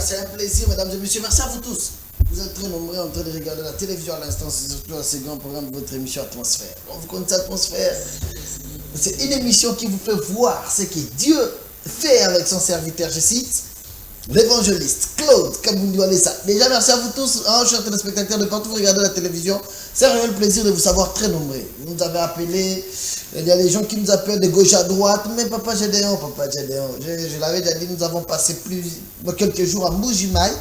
C'est un plaisir, mesdames et messieurs. Merci à vous tous. Vous êtes très nombreux en train de regarder la télévision à l'instant, c'est surtout un second programme de votre émission Atmosphère. On vous connaît Atmosphère. C'est une émission qui vous fait voir ce que Dieu fait avec son serviteur, je cite, l'évangéliste Claude Kabundu-Alessa. Déjà, merci à vous tous, chers téléspectateurs de partout, vous regardez la télévision. C'est un réel plaisir de vous savoir très nombreux. Vous nous avez appelés, il y a des gens qui nous appellent de gauche à droite, mais Papa Gédéon, je l'avais déjà dit, nous avons passé quelques jours à Mbuji-Mayi.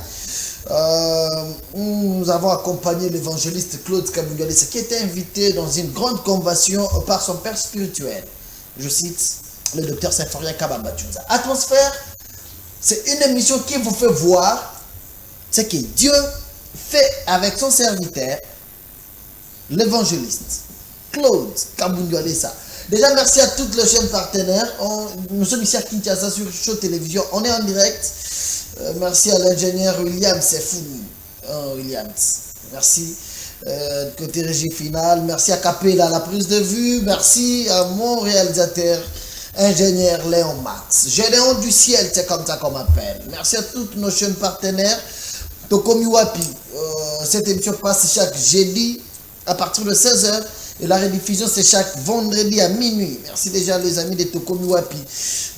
Nous avons accompagné l'évangéliste Claude Kabundu-Alessa qui était invité dans une grande convention par son père spirituel. Je cite le docteur Symphorien Kabamba-Tchouza. Atmosphère, c'est une émission qui vous fait voir ce que Dieu fait avec son serviteur, l'évangéliste Claude Kabundu-Alessa. Déjà, merci à toutes les chaînes partenaires. Nous sommes ici à Kinshasa sur Show Télévision. On est en direct. Merci à l'ingénieur William Sefouni. Williams. Merci. Côté régie finale. Merci à Capella à la prise de vue. Merci à mon réalisateur, ingénieur Léon Max. Gédéon du ciel, c'est comme ça qu'on m'appelle. Merci à toutes nos chaînes partenaires. Tokomi Wapi. Cette émission passe chaque jeudi à partir de 16h. Et la rediffusion, c'est chaque vendredi à minuit. Merci déjà les amis de Tokomi Wapi.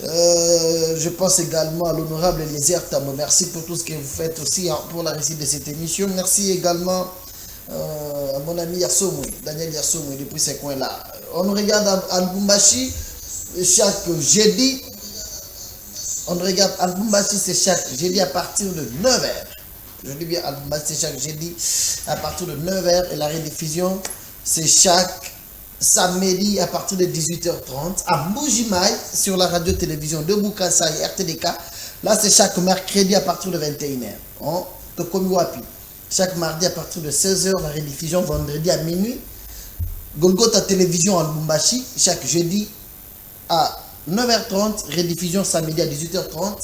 Je pense également à l'honorable Eliezer Tamo. Merci pour tout ce que vous faites aussi pour la réussite de cette émission. Merci également à mon ami Yassomoui, Daniel Yassomoui, depuis ces coins-là. On nous regarde à Lubumbashi chaque jeudi. On regarde à Lubumbashi, c'est chaque jeudi à partir de 9h. Je dis bien à Lubumbashi, c'est chaque jeudi à partir de 9h. Et la rediffusion, c'est chaque samedi à partir de 18h30 à Mbuji-Mayi sur la radio-télévision de Bukasa et RTDK. Là, c'est chaque mercredi à partir de 21h. Tokomi Wapi. Chaque mardi à partir de 16h, la rediffusion vendredi à minuit. Golgotha Télévision à Lubumbashi, chaque jeudi à 9h30, rediffusion samedi à 18h30.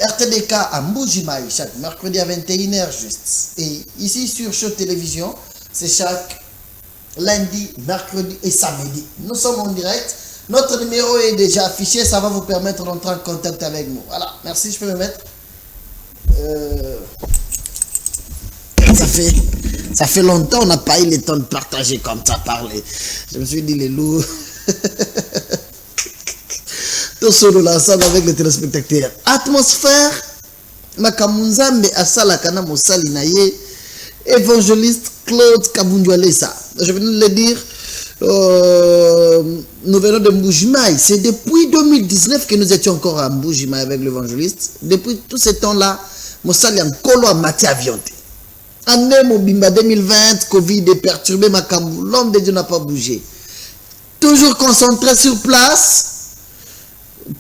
RTDK à Mbuji-Mayi, chaque mercredi à 21h juste. Et ici sur Show Télévision, c'est chaque lundi, mercredi et samedi. Nous sommes en direct. Notre numéro est déjà affiché. Ça va vous permettre d'entrer en contact avec nous. Voilà. Merci. Je peux me mettre. Ça fait longtemps on n'a pas eu le temps de partager comme ça, parler. Je me suis dit, les loups. Tout seul ensemble avec les téléspectateurs. Atmosphère. Makamunzambe Asala Kana Mosali Naye. Évangéliste Claude Kabundu-Alessa. Je venais de le dire, nous venons de Mbuji-Mayi. C'est depuis 2019 que nous étions encore à Mbuji-Mayi avec l'évangéliste. Depuis tout ce temps-là, Moussali Nkolo a maté avion. Année Mobimba 2020, Covid est perturbé, Makambu. L'homme de Dieu n'a pas bougé. Toujours concentré sur place.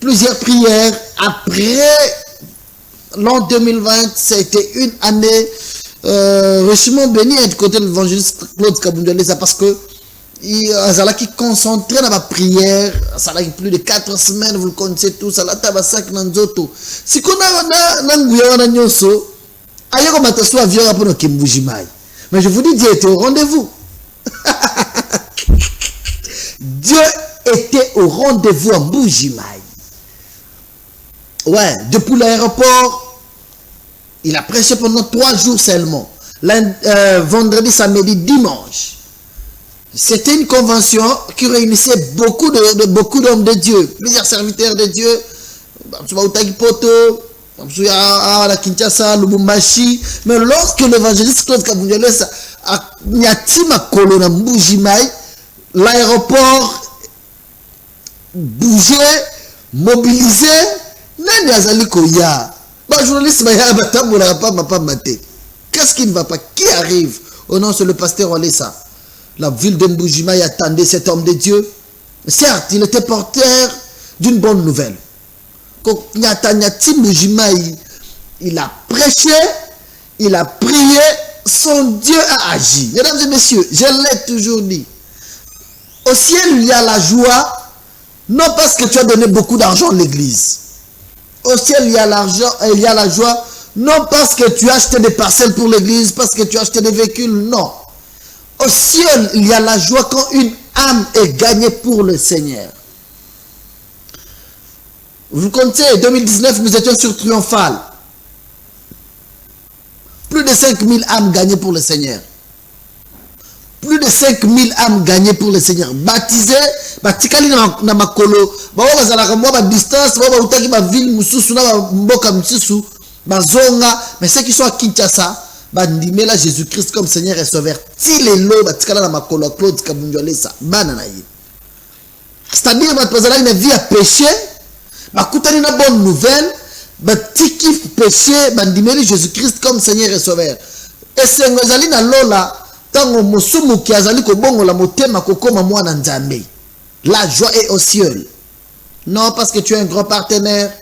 Plusieurs prières. Après l'an 2020, c'était une année richement béni du côté de l'évangéliste Claude Kabundu-Alessa parce que il a qui concentré dans la prière. Ça a plus de 4 semaines, vous le connaissez tous. Ça a tabasak nanzoto. Si qu'on a nanguya wana nyoso, ayo ko mataso avion pour no Mbuji-Mayi. Mais je vous dis, Dieu était au rendez-vous. Dieu était au rendez-vous à Mbuji-Mayi. Ouais, depuis l'aéroport. Il a prêché pendant 3 jours seulement. Vendredi, samedi, dimanche. C'était une convention qui réunissait beaucoup d'hommes de Dieu. Plusieurs serviteurs de Dieu. Kinshasa, Lubumbashi. Mais lorsque l'évangéliste Claude Kabundu-Alessa a Nyatima Kolo na Mbuji-Mayi, l'aéroport bougeait, mobilisé. Nani azali koya. Journaliste, qu'est-ce qui ne va pas? Qui arrive? Oh non, c'est le pasteur Alessa. La ville de Mbuji-Mayi attendait cet homme de Dieu. Certes, il était porteur d'une bonne nouvelle. Quand Mbuji-Mayi, il a prêché, il a prié, son Dieu a agi. Mesdames et messieurs, je l'ai toujours dit. Au ciel, il y a la joie, non parce que tu as donné beaucoup d'argent à l'église. Au ciel, il y a l'argent, il y a la joie, non parce que tu as acheté des parcelles pour l'église, parce que tu as acheté des véhicules, non. Au ciel, il y a la joie quand une âme est gagnée pour le Seigneur. Vous comptez, 2019, nous étions sur Triomphal. Plus de 5000 âmes gagnées pour le Seigneur. Plus de 5000 âmes gagnées pour le Seigneur. Baptisés, batikali na makolo, bawa bazalaka mwa ba distance, bawa utaki ba ville mususu na mboka mususu, bazonga, mais ceux qui sont à Kinshasa, bandimela Jésus-Christ comme Seigneur et Sauveur. Ti lelo batikala na makolo Claude Kabunjolesa, bana na ye. C'est-à-dire bazalaka na vie à péché, bakutani na bonne nouvelle, batiki péché, bandimeli Jésus-Christ comme Seigneur et Sauveur. Et sengozali na lola tango mosumu ki azali ko bongo la motema kokoma mwana nzambe. La joie est au ciel. Non parce que tu es un grand partenaire,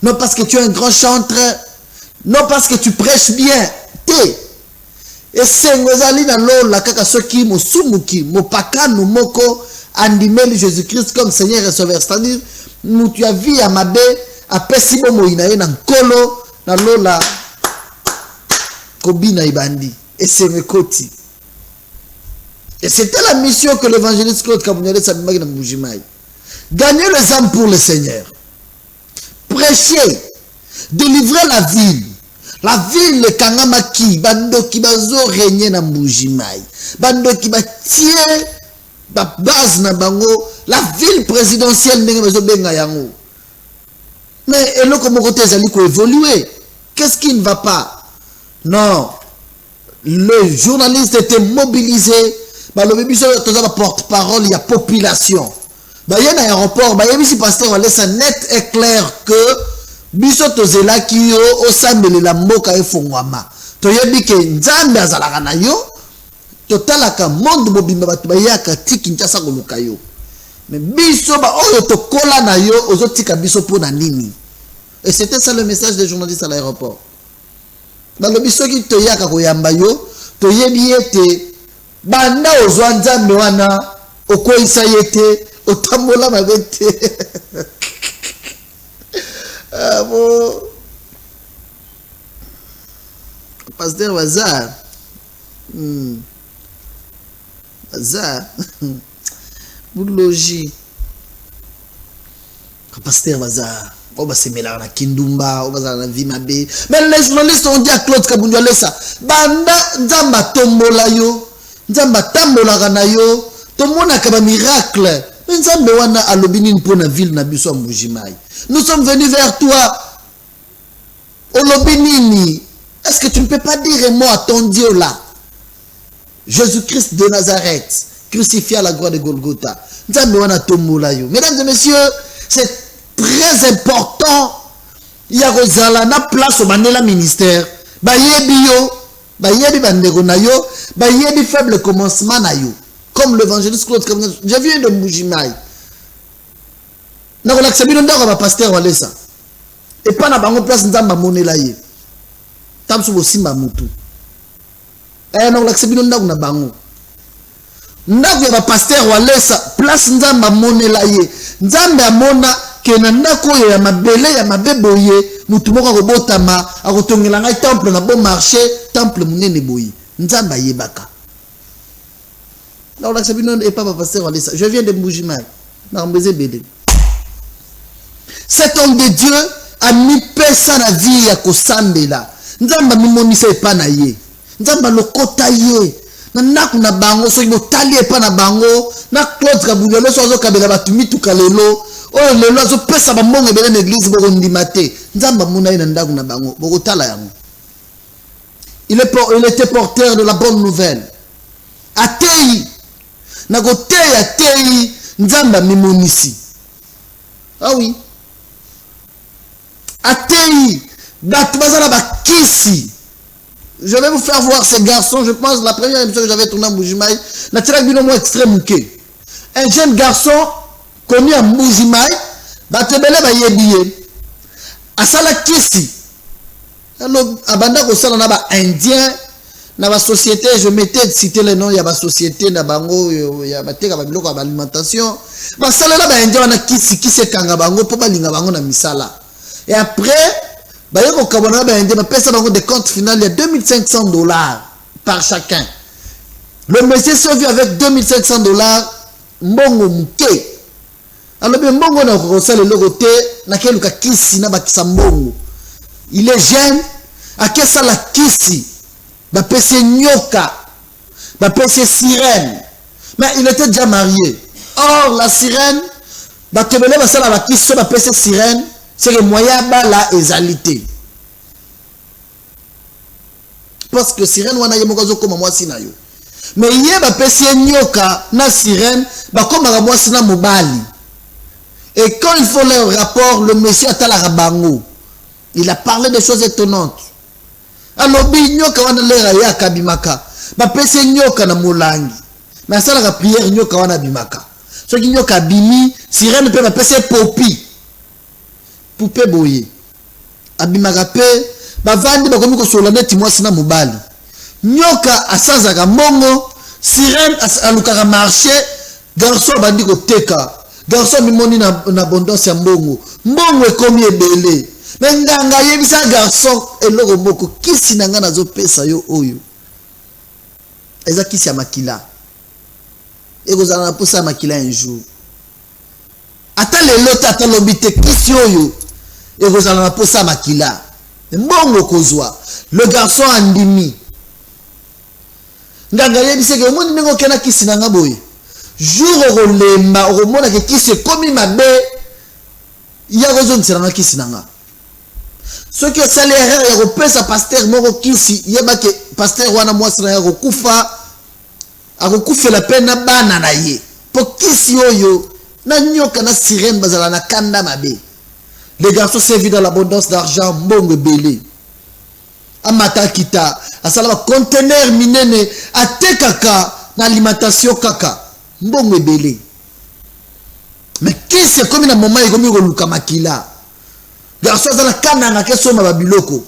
non parce que tu es un grand chanteur, non parce que tu prêches bien. Et sengozali na lola kaka soki mosumu ki mopakano moko andimeli Jésus-Christ comme Seigneur et Sauveur. C'est-à-dire mutu ya vie ya mabe apesi bomo inaye na nkolo na lola kobina ibandi et semekoti. Et c'était la mission que l'évangéliste Claude Kabunjolesa Bimaki na Mbujimai. Gagner les âmes pour le Seigneur. Prêcher. Délivrer la ville. La ville de Kangamaki. Bando ki bazo régner na Mbujimai. Bando ki ba tie ba base na bango. La ville présidentielle ndenge bazo benga yango. Mais eloko moko te ezali ko évoluer. Qu'est-ce qui ne va pas? Non. Le journaliste était mobilisé. Le biso toza porte-parole, il y a population. Il y a un aéroport, il y a un pasteur, c'est net et clair que biso tozela ki yo osambele la mboka efongwama. Toyebi ke nzambe azalaka na yo, totalaka monde mobimba bato bayaka ti Kinshasa koluka yo. Mais biso ba oyo tokola na yo ozotika biso pona nini. Et c'était ça le message des journalistes à l'aéroport. Le biso ki toyaka koyamba yo, toyebi ete banda ozwa nzambe wana okoisa yete otambola mabete. Ah bon. Pasteur Bazar. Bazar. Boulogi. Pasteur Bazar. On va se mêler à Kindumba, on va se vie mabe. Mais les journalistes ont dit à Claude Kabunjolesa, banda nzamba tombola yo. Nzamba tambola kana yo. Tomona kaba miracle. Nzambe wana alobini mpona ville na biso Mbujimai. Nous sommes venus vers toi. Olobinini. Est-ce que tu ne peux pas dire un mot à ton Dieu là? Jésus-Christ de Nazareth, crucifié à la croix de Golgotha. Nzambe wana tombola yo. Mesdames et messieurs, c'est très important. Il y a Rosala na place au Mandela ministère. Bayebi yo, bayebi bandeko na yo, bayebi faible commencement na yo. Comme l'évangéliste Claude Kabunjolesa. Je viens de Mbujimai. Na kolakisa bino ndako ba pasteur walesa. Et pas na bango place nzamba monela ye. Tamsu bosimba mutu. Na kolakisa bino ndako na bango. Ndako ya ba pasteur walesa place nzamba monela ye. Nzambe amona ke na ndako ya mabele ya mabeboye mutu moko akobotama akotongela ngai temple na bon marché temple munene boye. Nzamba yebaka. Je viens de Mbujimai. Cet homme de Dieu a mis paix à la vie à Kosambela. Nzamba mimonisa epa na ye. Nzamba lokota ye. Na naku na bango so ibotali epa na bango. Na Claude Kabunjolesa ozo kabela batumitu kalelo. Oh lelo azo pesa ba mbongo ebele na église boko ndimate. Nzamba muna ye na ndaku na bango. Boko tala yango. Il était porteur de la bonne nouvelle. Atei. Nagote ya tei nzamba mimonisi. Ah oui. Atei batbazala bakisi. Je vais vous faire voir ces garçons. Je pense la première émission que j'avais tourné à Mbujimai, na tiraki bino mo extrême muke. Un jeune garçon connu à Mbujimai, batebele ba yebiye. Asala kisi. Alors abanda ko sala na ba indien Dans la société, je mettais citer le nom, il y a la société, il y a l'alimentation. Mais ça là, il y a qui se kanga bango pour balinga bango na misala. Et après, il y a des comptes finaux, il y a $2500 par chacun. Le monsieur se vit avec $2500, mbongo mouké. Alors, mbongo na rosale le côté, na keluka kisi na bakisa mbongo. Il est jeune, à quel ça la kisi? Bapese nyoka, bapese sirène. Mais il était déjà marié. Or, la sirène, batebele basala bakisi bapese sirène, c'est le moyen la ezalité. Parce que sirène wana yemokazo koma mwasi na yo. Mais yé bapese nyoka na sirène, bakoma mwasi na mobali. Et quand il faut leur rapport, le monsieur atala rabango. Il a parlé de choses étonnantes. Alors, nyoka wana lera ya kabimaka. Bapese nyoka na molangi. Mais ça la prière nyoka wana bimaka. Ce qui nyoka bimi, sirène peut bapese popi. Poupée boye. Abimaka pe, bavandi bakomi ko solane timwasi na mobali. Nyoka asazaka mongo, sirène alukaka marché, garçon bandi ko teka. Garçon mimoni na abondance ya mbongo. Mbongo ekomi ebele. Mais nganga yebisa garçon eloko moko kisi nanga nazo pesa yo oyo. Eza kisi ya makila. Ekozala na posa makila un jour. Ata lelo tata lobite kisi oyo. Ekozala na posa makila. Mbongo kozwa. Le garçon andimi. Nganga yebisa ke moni nengo kena kisi nanga boye. Jour okolemba okomona ke kisi komi mabe. Ya kozo ntsiranga kisi nanga. Ce qui est salaire, il y a un pasteur moko kisi, il y a un pasteur wana mwasi na yako kufa, akukufa la peine na bana na ye. Pour kisi oyo, na nyoka na sirène bazala na kanda mabe. Les garçons servis dans l'abondance d'argent, mbongo belé. Amata kita, asala conteneur minene, ate kaka, na alimentation kaka, mbongo belé. Mais qui c'est comme na moment comme ko luka makila. Garçon za na kananga ke soma babiloko.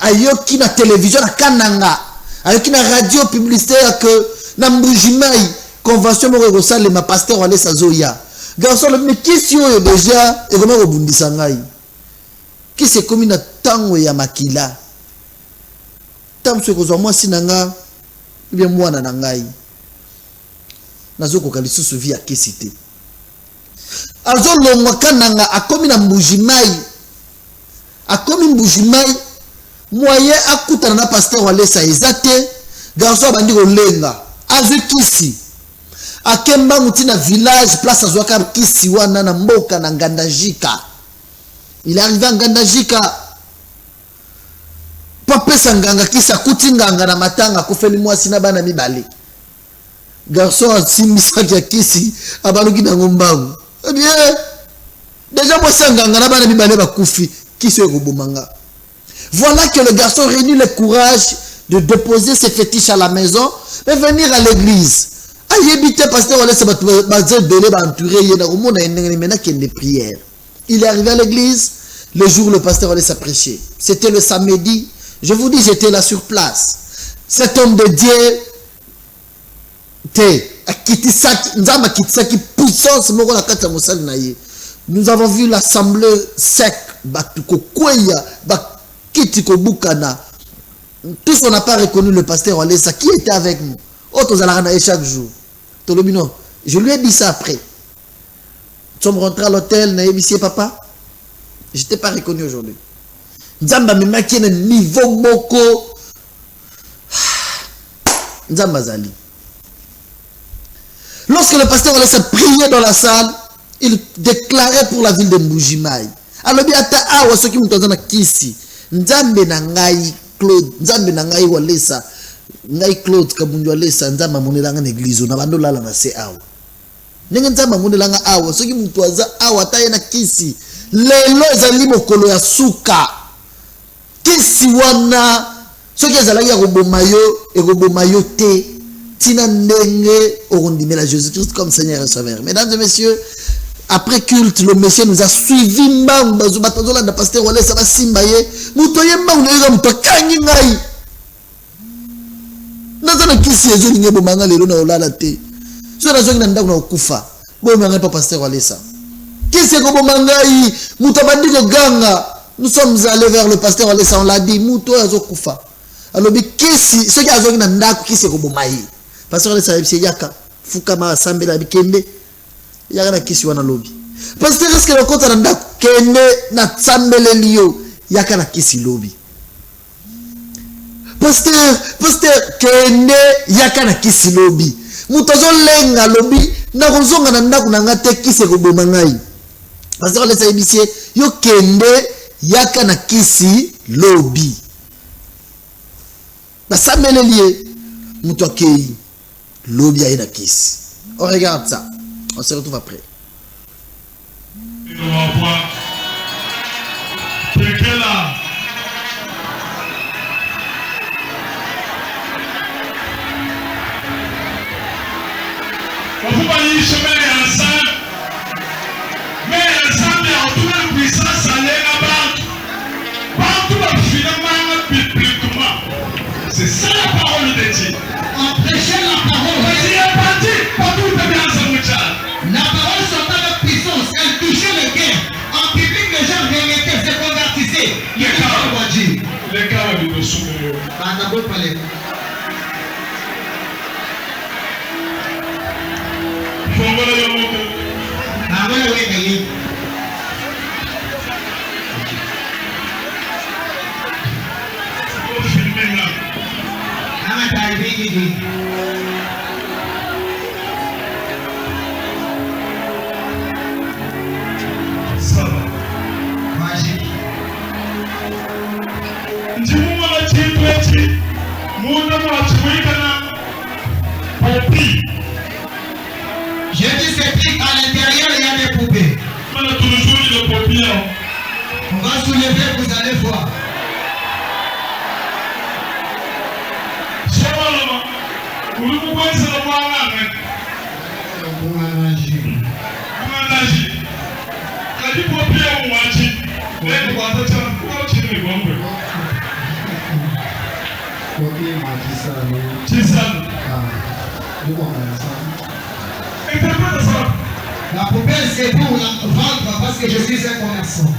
Ayoki na télévision na kananga. Ayoki na radio publicitaire que na mbujimai convention moko ko sale ma pasteur wale sazoya. Garçon le mais qui si oyo déjà e comment obundisa ngai. Qui c'est comme na tango ya makila. Tamso ko zo mwasi nanga bien mwana na ngai. Nazoko kalisusu via kesite. Azo longwa kananga akomi na mbujimai. Akomi mbujimai. Moye akutana na pasteur walesa ezate. Garçon bandi ko lenga. Azu kisi. Akemba mutina village place azwaka kisi wana na mboka na Ngandajika. Il est arrivé à Ngandajika. Papesa nganga kisa kuti nganga na matanga kufeli mwasi na bana mibale. Garçon asimisa kia kisi abaluki na ngombangu. Eh bien, déjà moi c'est nganga na bana mibale bakufi kisi ekobomanga. Voilà que le garçon réunit le courage de déposer ses fétiches à la maison et venir à l'église. Ayebite pasteur wala sabat bazé belé ba entouré yena komona endenge mena kende prière. Il est arrivé à l'église le jour où le pasteur allait s'apprêcher. C'était le samedi. Je vous dis, j'étais là sur place. Cet homme de Dieu nous avons vu l'assemblée sec. Tous on n'a pas reconnu le pasteur Walesa qui était avec nous. Chaque jour. Je lui ai dit ça après. Nous sommes rentrés à l'hôtel, Naïbisier papa. Je t'ai pas reconnu aujourd'hui. Nzamba me maki na niveau moko. Nzamba zali. Lorsque le pasteur allait se prier dans la salle, il déclarait pour la ville de Mbujimai. Alors bien ata awa soki mutu na kisi. Nzambe na ngai Claude, nzambe na ngai Walesa. Ngai Claude kabunjwa Walesa nzamba monelanga na église na bando lala na se awa. Ndenge nzamba monelanga awa soki mutu aza awa taye na kisi. Lelo ezali mokolo ya suka. Kisi wana soki ezalaki ya koboma yo te tina ndenge okondimela Jésus-Christ comme Seigneur et Sauveur. Mesdames et messieurs, après culte, le monsieur nous a suivi mbangu bazolanda pasteur Walesa basimba ye muto ye mbangu yoka muto kangi ngai na kisi ezo ninge bomanga lelo na olala te. So na zongi na ndako na okufa. Bomanga pa pasteur Walesa. Kisi ko bomanga yi mutabandi ko ganga. Nous sommes allés vers le pasteur Walesa, on l'a dit muto azo kufa. Alors bi kisi ce qui a zongi na ndako kisi ko bomayi. Pasteur Walesa yebisi yaka fuka ma sambela bikende. Yaka na kisi wana lobi. Pasteur est-ce que le compte na ndako kende na sambele liyo yaka na kisi lobi. Pasteur kende yaka na kisi lobi. Mutazo lenga lobi na kozonga na ndako na ngate kisi ko bomangai. Pasteur Walesa yebisi yo kende yaka na kisi lobi. Basambele lié muto akei lobi aina kisi. On regarde ça. On se retrouve après. C'est ça la parole de Dieu. En prêchant la parole, Dieu est parti partout où tu es. La parole sortait avec puissance, elle touchait le cœur. En public, les gens venaient se convertissaient. Les cas de souffrir. Ça va. Magique. J'ai dit c'est truc à l'intérieur, il y a des poupées. On va soulever, vous allez voir. La poubelle c'est pour la vendre parce que je suis un commerçant.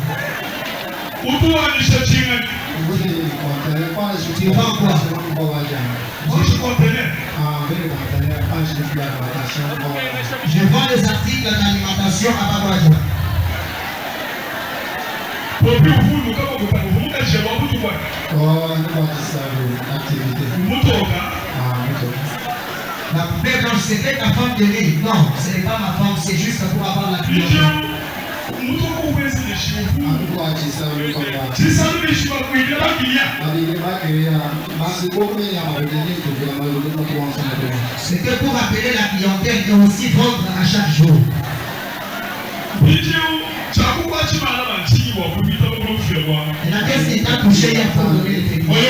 Tu vends quoi? Je vends des articles d'alimentation à Babouadja. La poupée blanche, c'était ta femme de nuit. Non, ce n'est pas ma femme, c'est juste pour avoir la clientèle. C'était pour appeler la clientèle et aussi vendre à chaque jour. Et la caisse est accouchée hier pour donner les félicitations.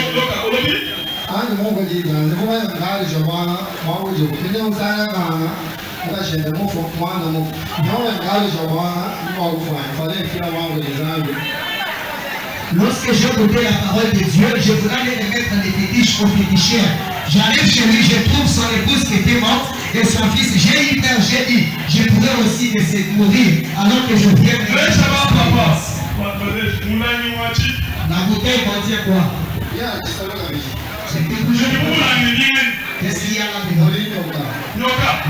Lorsque j'écoutais la parole de Dieu, je voulais aller remettre des fétiches aux féticheurs. J'arrive chez lui, je trouve son épouse qui était morte et son fils. J'ai eu peur, j'ai dit, je pourrais aussi mourir alors que je viens de... La bouteille contient quoi? C'est quelque chose. Qu'est-ce qu'il y a là-dedans? Il y a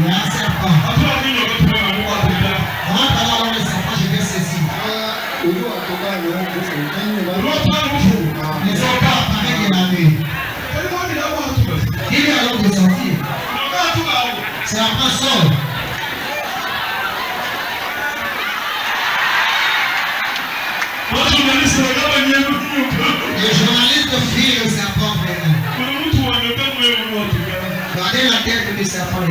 un serpent. Rentre alors dans le serpent, je fais ceci. Les serpents apparaissent de la nuit. Il est alors de sortir. C'est la personne. Les journalistes fuient le serpent. Regardez la tête du serpent.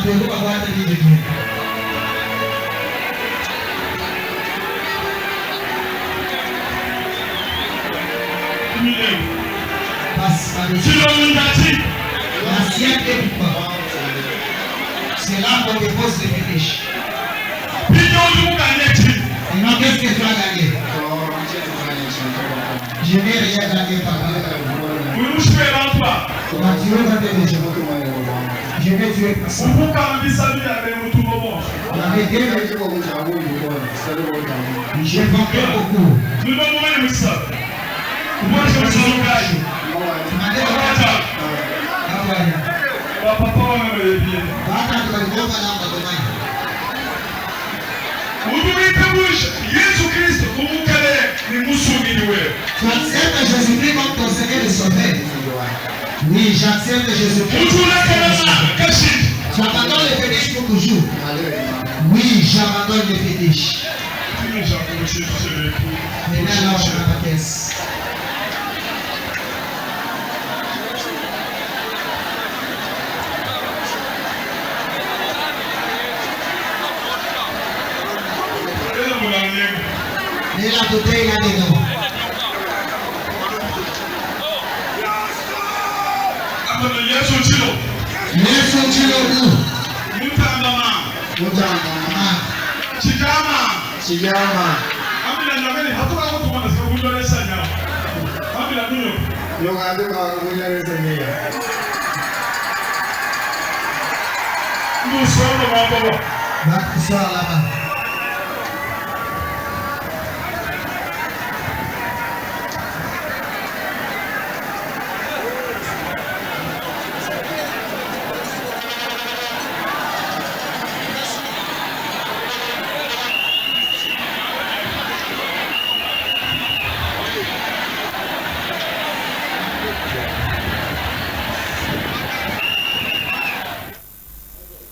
C'est là qu'on dépose les fétiches. Et non, qu'est-ce que tu as gagné? Je n'ai rien gagné par là. Je vais tuer personne. J'ai vendu beaucoup. Tu acceptes Jésus-Christ comme ton Seigneur et Sauveur. Oui, j'accepte Jésus-Christ. Tu abandonnes les fétiches pour toujours. Oui, j'abandonne les fétiches. Maintenant, là, on a la caisse. Et la bouteille là-dedans. Yesu chilo du. Chigama.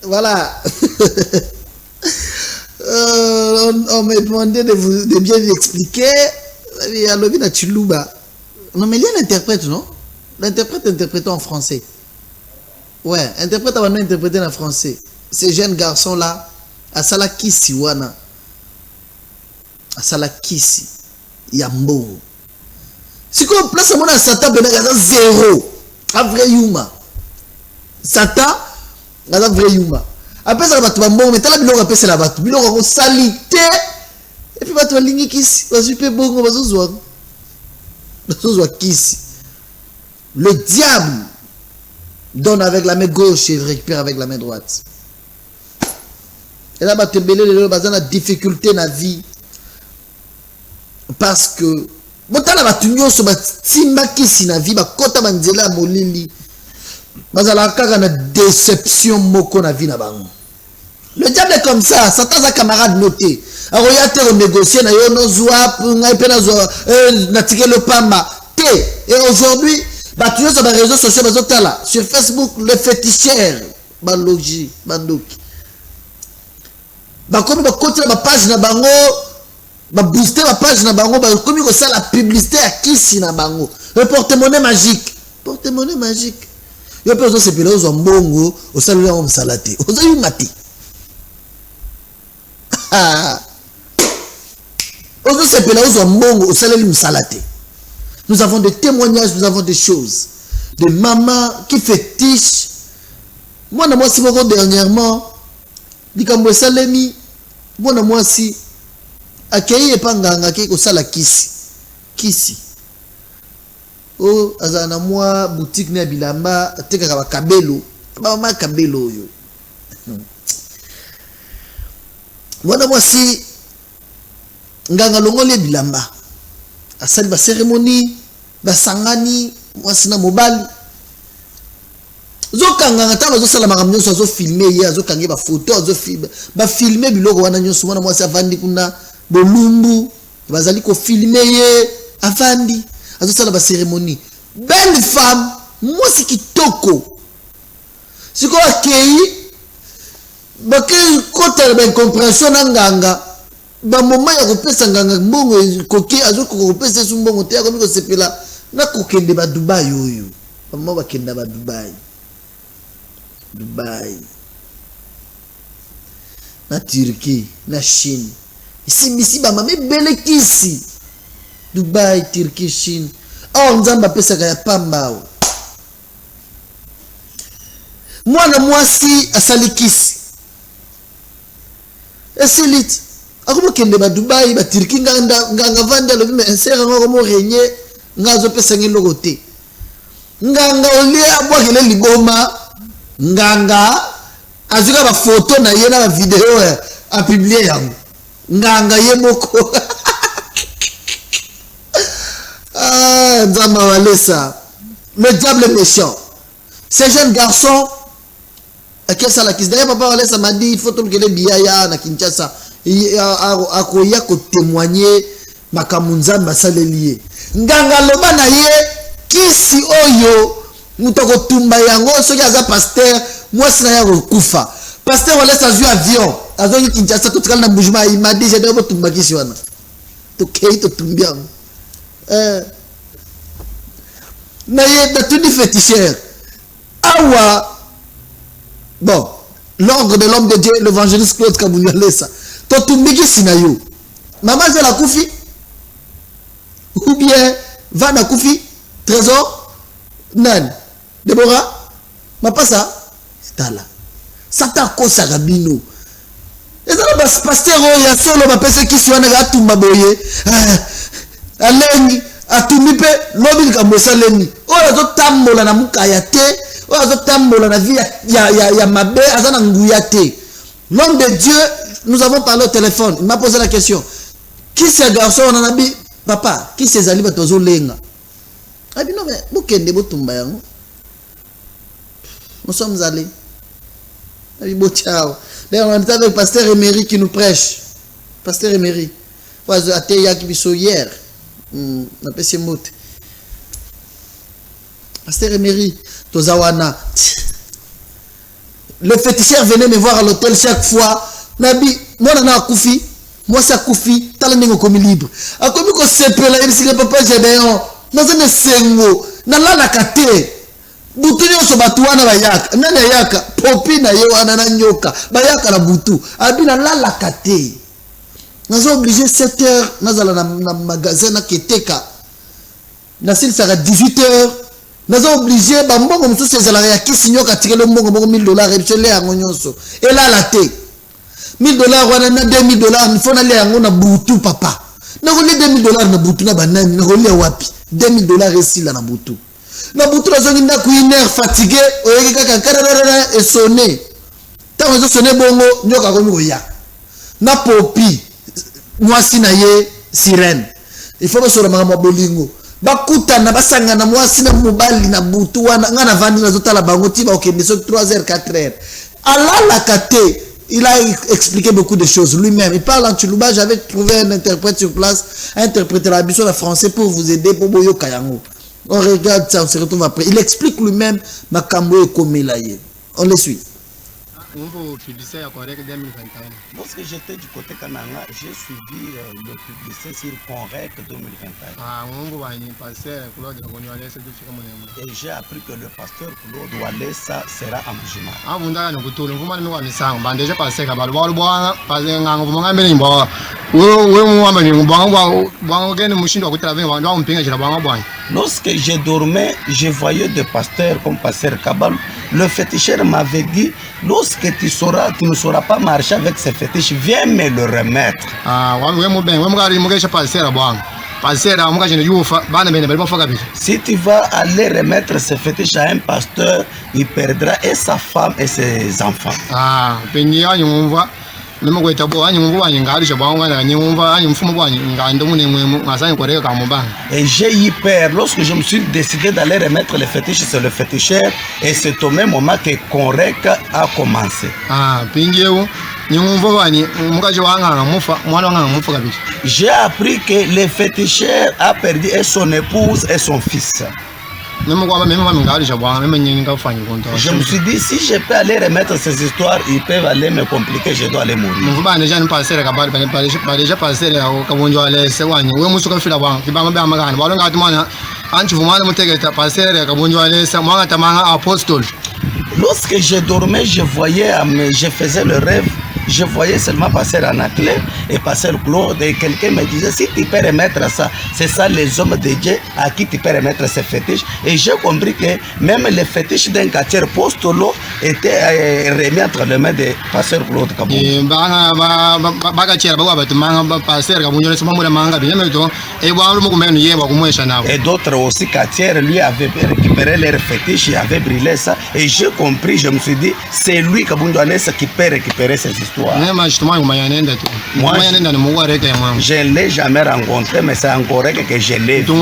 Voilà. On m'a demandé de bien expliquer. Non, mais il y a l'interprète, non? L'interprète interprété en français. Ouais, interprète avant interprété en français. Ces jeunes garçons-là, à Salakisi, wana. À Salakisi, Yambo. Si on place à mon Satan, Benaga zéro. A vrai Yuma. Satan, a vrai Yuma. Après ça, tu vas bon, mais tu as biloko après c'est la batte. Biloko salité. Et puis tu vas ligner kisi. Tu vas super bon, tu vas zoa. Kisi. Le diable donne avec la main gauche et récupère avec la main droite. Et là, tu as la difficulté dans la vie. Parce que, bon, tu as la batunyo sur la timba kisi na vie, kota manzela molili. Bazala kaka na déception moko na vie na bango. Le diable est comme ça, Satan sa camarade noté. Alors il y a te négocier na yo no zwa ngai pe na zwa na tike le pamba. Et aujourd'hui, bah tu sur les réseaux sociaux bazotala sur Facebook le féticheur balogi bandoki. Ba comme ba côté ba page na bango, ba booster ba page na bango, ba comme ko ça la publicité à kisi na bango. Le porte-monnaie magique. Porte-monnaie magique. Yo pe zo sepela zo mbongo, o salula o msalate. O zo yumati. Nous avons des témoignages, nous avons des choses. Des mamans qui fétichent. Moi, si dernièrement, Dikambo Salemi, moi, si, Akei et Panganga, qui est la Kisi. Kisi. Oh, azana moi, boutique ne bilamba, teka kabelo. Mama kabelo yo. Moi si nganga longole bilamba asali ba cérémonie ba sangani mwasi na mobali zo kanga ta zo sala makamnyo zo filmer ya zo kangi ba photo zo ba filmer biloko wana nyoso mwana mwasi avandi kuna bolumbu bazali ko filmer ye avandi azo sala ba cérémonie belle femme mwasi kitoko siko akei baki kota ben compréhension nganga ba moment ya kopesa nganga mbongo koki azoko kopesa su mbongo te akomi ko sepela na kokende ba Dubai oyo ba mama bakenda ba Dubai na Turquie, na Chine. Ici, mamé belekisi. Dubaï, Turquie, Chine. Oh, nzamba pesa kaya pamba. Moi si asalikisi. Esilite. Akuma kende ba Dubaï, ba Turquie nganga vanda lo bime ensera ngoko mo renye ngazo pesa ngelo kote. Nganga olia abwakele liboma. Nganga azuka ba photo na ye na ba video a publier yango. Nganga ye moko. Ah, Nzamba Walesa. Le diable méchant. Ces jeunes garçons, qu'est-ce que ça d'ailleurs papa Walesa m'a dit il faut que les biaya na Kinshasa akoya ko témoigner makamunza masalelié. Nganga loba na ye kisi oyo mutoko tumba yango soki aza pasteur moi sina ya kufa. Pasteur Walesa azui avion azoki Kinshasa to tikala na bougement il m'a dit j'ai d'abord tumba kisi wana. To kei to tumbia. Mais de tout féticheur. Awa. Bon, l'ordre de l'homme de Dieu, l'évangéliste Claude Kabunyalesa. Totumbiki sinayo. Maman c'est la koufi. Ou bien va na koufi. Trésor. Nan. Déborah. Ma pas ça. C'est là. Satan kosa rabino. Et ça le pasteur ya solo ma pese ki swana ga tumba boye. Alengi atumipe lobi kamosaleni. Oyo zo tambola na mukaya te. Oyo zo tambola na vie ya mabe azana nguya te. L'homme de Dieu, nous avons parlé au téléphone. Il m'a posé la question. Qui c'est garçon on a dit papa, qui c'est zali batozo lenga. Ah bien non mais bokende botumba yango. Nous sommes allés. Ah bon ciao. D'ailleurs on était avec pasteur Emery qui nous prêche. Pasteur Emery. Ouais, ateya ki biso hier. Na pesi mote. Pasteur Emery, Tozawana. Le féticheur venait me voir à l'hôtel chaque fois. Nabi, moi na akufi, moi c'est akufi, tala ningo komi libre. Akomi ko sepela il sile papa Gédéon. Nazane sengo, na la kate. Butu nyoso batu wana bayaka. Nana yaka, popi na ye wana na nyoka. Bayaka na butu. Abina la kate. Nous sommes obligés 7 heures, nous allons dans le magasin na Keteka. Nous sommes 18 heures. Nous sommes obligés, bambon comme tous ces salariés qui signent qu'à tirer le mongo $1000 et tu l'es à Gonyoso. Et là la thé. $1000 on a $2000, il faut aller à mon boutou papa. Nous avons $2000 na boutou na banane, nous avons wapi. $2000 ici là na boutou. Na boutou la zone na kuiner fatigué, oyeki kaka kararara et sonné. Tant que sonné bongo, nyoka komi koya. Na popi. Moi si na ye sirène. Il faut que ce soit ma bolingo. Bakuta na basanga na moi si na mobali na butu wana ngana vandi na zota la bango tiba okende so 3h 4h. Allah la kate, il a expliqué beaucoup de choses lui-même. Il parle en Tchoulouba, j'avais trouvé un interprète sur place, interpréter la biso en français pour vous aider pour boyo kayango. On regarde ça, on se retrouve après. Il explique lui-même makambo e komelaye. On le suit. Lorsque j'étais du côté Kananga, j'ai suivi le publicité sur Conrec 2021. Et j'ai appris que le pasteur Claude Walesa sera en jugement. Lorsque je dormais, je voyais des pasteurs comme pasteur Kabal. Le féticheur m'avait dit, lorsque tu ne sauras pas marcher avec ces fétiches, viens me le remettre. Si tu vas aller remettre ces fétiches à un pasteur, il perdra et sa femme et ses enfants. Et j'ai eu peur lorsque je me suis décidé d'aller remettre les fétiches sur le féticheur, et c'est au même moment que Conrec a commencé. J'ai appris que le féticheur a perdu et son épouse et son fils. Je me suis dit, si je peux aller remettre ces histoires, ils peuvent aller me compliquer, je dois aller mourir. Lorsque je dormais, je voyais, je faisais le rêve je voyais seulement passer Anaclé et passer le Claude et quelqu'un me disait si tu peux remettre ça, c'est ça les hommes de Dieu à qui tu peux remettre ces fétiches. Et j'ai compris que même les fétiches d'un quartier postolo étaient remis entre les mains de pasteur Claude Kabou. Et d'autres aussi quartiers lui avaient récupéré leurs fétiches et avaient brûlé ça. Et j'ai compris, je me suis dit, c'est lui Kabundouanès qui peut récupérer ces histoires. Moi, je ne l'ai jamais rencontré, mais c'est encore que je l'ai vu.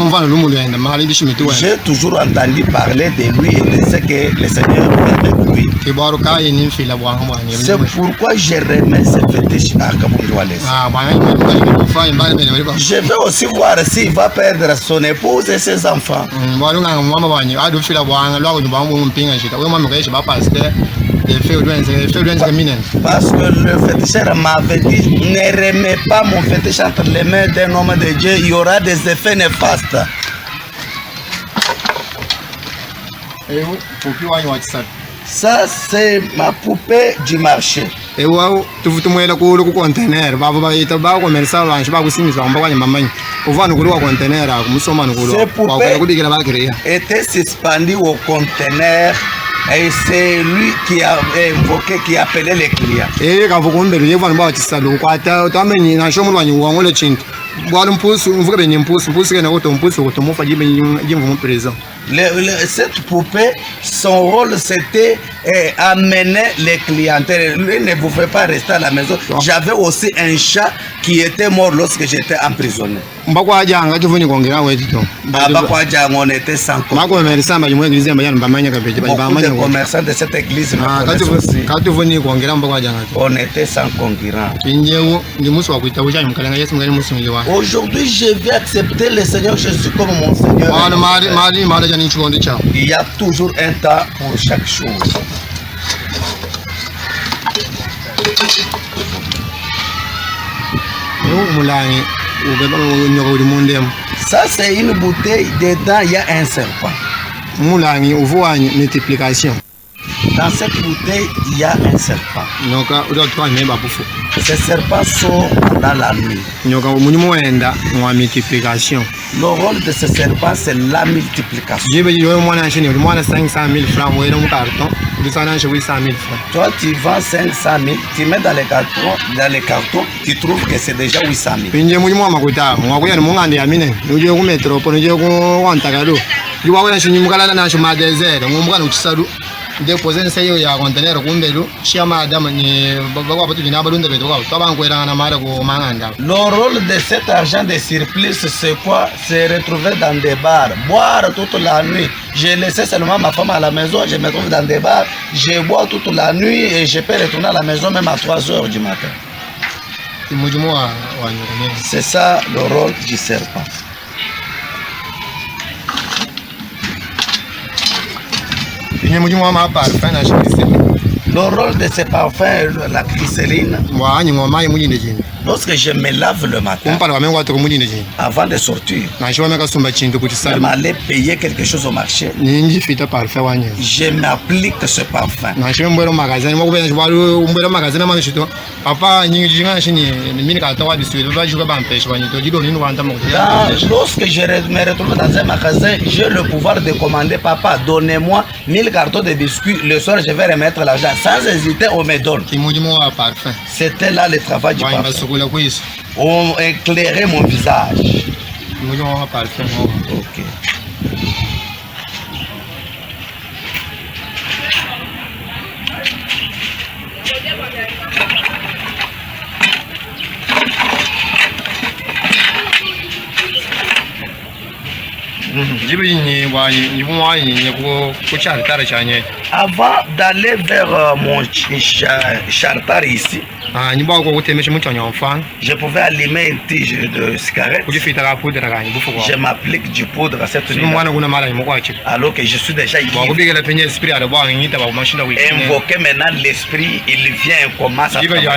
J'ai toujours entendu parler de lui et de ce que le Seigneur fait avec lui. C'est pourquoi je remets ces fétiches à Kabundouanès. Je vais aussi voir s'il va perdre son épouse et ses enfants. Parce que le féticheur m'avait dit ne remets pas mon fétiche entre les mains d'un homme de Dieu, il y aura des effets néfastes. Ça, c'est ma poupée du marché. C'est poupée était suspendu au conteneur. Et c'est lui qui a invoqué, qui appelait les clients. Cette poupée, son rôle c'était amener les clientèles. Lui ne pouvait pas rester à la maison. J'avais aussi un chat qui était mort lorsque j'étais emprisonné. On était sans compte. Beaucoup de commerçants de cette église aussi. On était sans concurrent. Aujourd'hui, je vais accepter le Seigneur Jésus comme mon Seigneur. Il y a toujours un temps pour chaque chose. Ça, c'est une bouteille, dedans, il y a un serpent. Multiplication. Dans cette bouteille, il y a un serpent. Ces serpents sont dans la nuit. Le rôle de ce serpent, c'est la multiplication. Toi, tu vends 500 000, tu mets dans les cartons, tu trouves que c'est déjà 800 000. Le rôle de cet argent de surplus, c'est quoi? C'est retrouver dans des bars, boire toute la nuit. J'ai laissé seulement ma femme à la maison, je me trouve dans des bars, je bois toute la nuit et je peux retourner à la maison même à 3 heures du matin. C'est ça le rôle du serpent. Le rôle de ces parfums, la glycérine, lorsque je me lave le matin, avant de sortir, je m'allais payer quelque chose au marché, je m'applique ce parfum. Lorsque je me retrouve dans un magasin, j'ai le pouvoir de commander, papa, donnez-moi 1000 cartons de biscuits, le soir je vais remettre l'argent. Sans hésiter, on me donne. C'était là le travail du parfum. On éclairait mon visage. Ok. Avant d'aller vers mon chartar ici, je pouvais allumer une tige de cigarette. Je m'applique du poudre à cette nuit, alors que je suis déjà ici. Invoquer maintenant l'esprit, il vient et commence à travailler.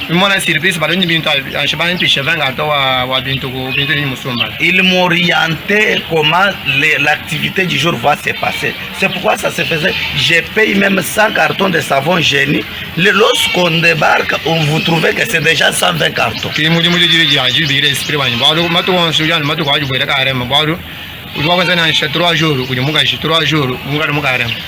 Ils m'orientaient comment l'activité du jour va se passer. C'est pourquoi ça se faisait. Je paye même 100 cartons de savon génie. Lorsqu'on débarque, on vous trouvez que c'est déjà 120 cartons.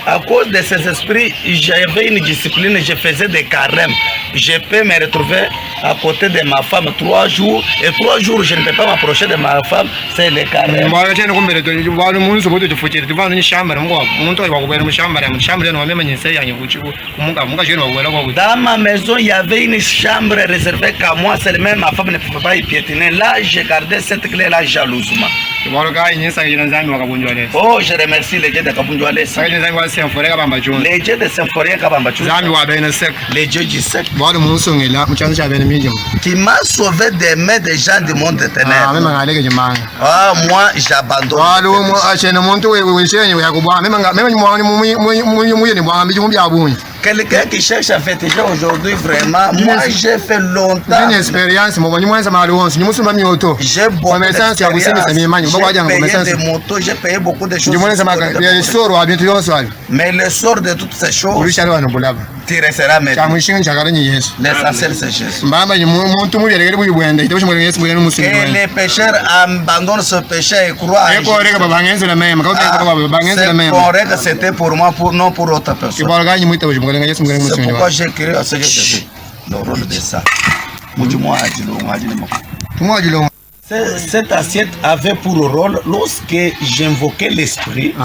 À cause de ces esprits, j'avais une discipline, je faisais des carèmes. Je peux me retrouver à côté de ma femme 3 jours, et 3 jours je ne peux pas m'approcher de ma femme, c'est les carèmes. Dans ma maison, il y avait une chambre réservée qu'à moi, seulement ma femme ne pouvait pas y piétiner. Là, j'ai gardé cette clé-là jalousement. Oh, je remercie les dieux de Kabunduales. Les dieux de Symphorien Kabambachou. Les dieux du sec. Qui m'a sauvé des mains des gens du monde de ténèbres. Ah, moi, j'abandonne. Quelqu'un qui cherche à féticher aujourd'hui, vraiment, moi j'ai fait longtemps. J'ai beaucoup d'expérience. J'ai payé des motos, j'ai payé beaucoup de choses. Mais le sort de toutes ces choses, tu resteras maintenant. L'essentiel c'est Jésus. Que les pécheurs abandonnent ce péché et croient en Jésus. C'est correct que c'était pour moi, non pour autre personne. C'est pourquoi j'ai créé ce que je fais. Le rôle de ça. Cette assiette avait pour rôle, lorsque j'invoquais l'esprit,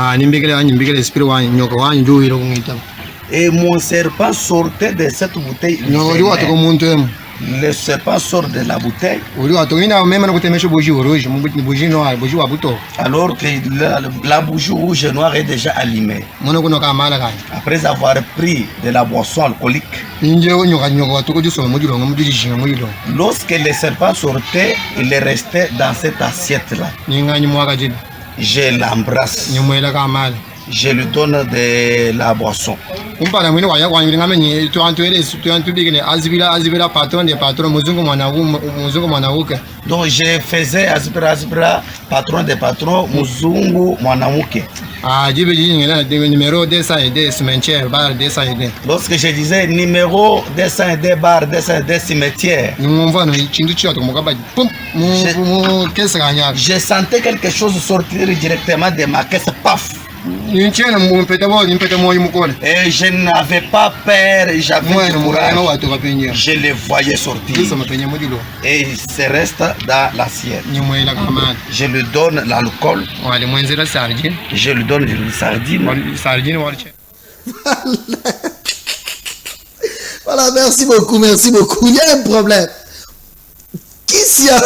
et mon serpent sortait de cette bouteille. Le serpent sort de la bouteille. Alors que la bougie rouge et noire est déjà allumée. Après avoir pris de la boisson alcoolique. Lorsque le serpent sortait, il restait dans cette assiette-là. Je l'embrasse. Je lui donne de la boisson. Donc je faisais Azbra, patron des patrons, Muzungu Mwanamouke. Lorsque je disais numéro 202 bar, 202 cimetière, je sentais quelque chose sortir directement de ma caisse, paf. Et je n'avais pas peur, j'avais du courage. Je les voyais sortir. Et il se reste dans l'assiette. Je lui donne l'alcool. Je lui donne les sardines. Voilà, merci beaucoup, merci beaucoup. Il y a un problème. Qui s'y a...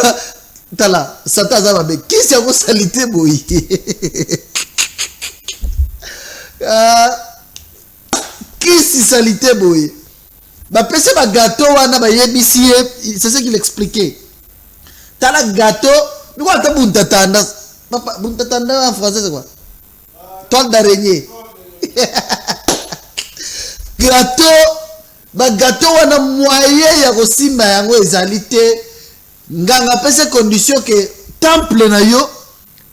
Tala, Satazababe, qui s'y a vos salités, boy? Qui s'y salité, boy? Bah, pèse ma gâteau, c'est ce qu'il expliquait. Tala gâteau, nous quoi, t'as buntatanda? Papa, buntatanda en français, c'est quoi? Toile d'araignée. Gâteau, bah, gâteau, on a moyen, ya kosimba yango ezalité. Nganga pèse condition que temple na yo,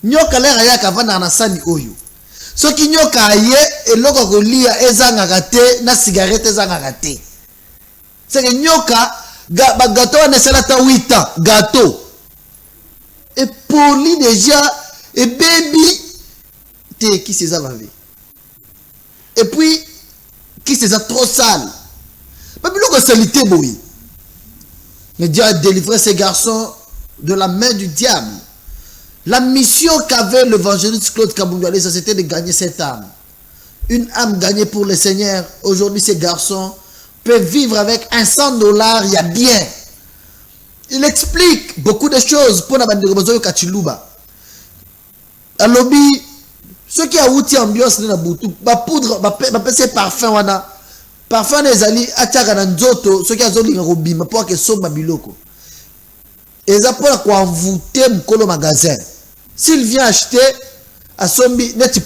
nyoka lera ya kavana na sani oyo. Ce qui nyoka aye, et loko kolia ezanga te, na cigarette ezanga te. C'est que nyoka, gâteau on est là 8 ans, gâteau. Et poli déjà, et baby, t'es qui c'est ça va vie. Et puis, qui c'est ça trop sale. Mais puis loko salité boy. Mais Dieu a délivré ces garçons de la main du diable. La mission qu'avait l'évangéliste Claude Kabunduale, c'était de gagner cette âme. Une âme gagnée pour le Seigneur. Aujourd'hui, ces garçons peuvent vivre avec $100, il y a bien. Il explique beaucoup de choses pour la bande de Kachiluba. À lobby, ceux qui ont outil ambiance, ma poudre, ma PC parfum, wana. Parfum des alliés, atchaka na nzoto, ceux qui ont zoli robima pour que somme biloko. Et ça pour quoi envoûter le magasin. S'il vient acheter à sombi net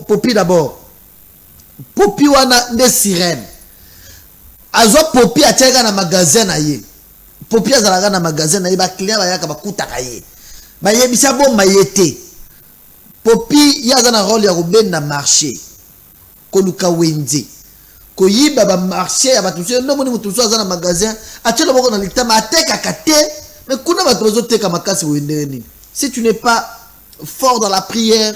popi d'abord. Popi wana des sirènes. Azo Popi atiaka na magasin na ye. Popi azalaka na magasin na ye ba client ba yaka ba kutaka ye. Ba yebisa bomba yete. Popi yaza na rôle ya kobenda marché. Koluka wenze. Koyiba ba marché ya batuso ndo moni mutuso aza na magasin atelo boko na litama ateka kate mais kuna batuso teka makasi wende nini. Si tu n'es pas fort dans la prière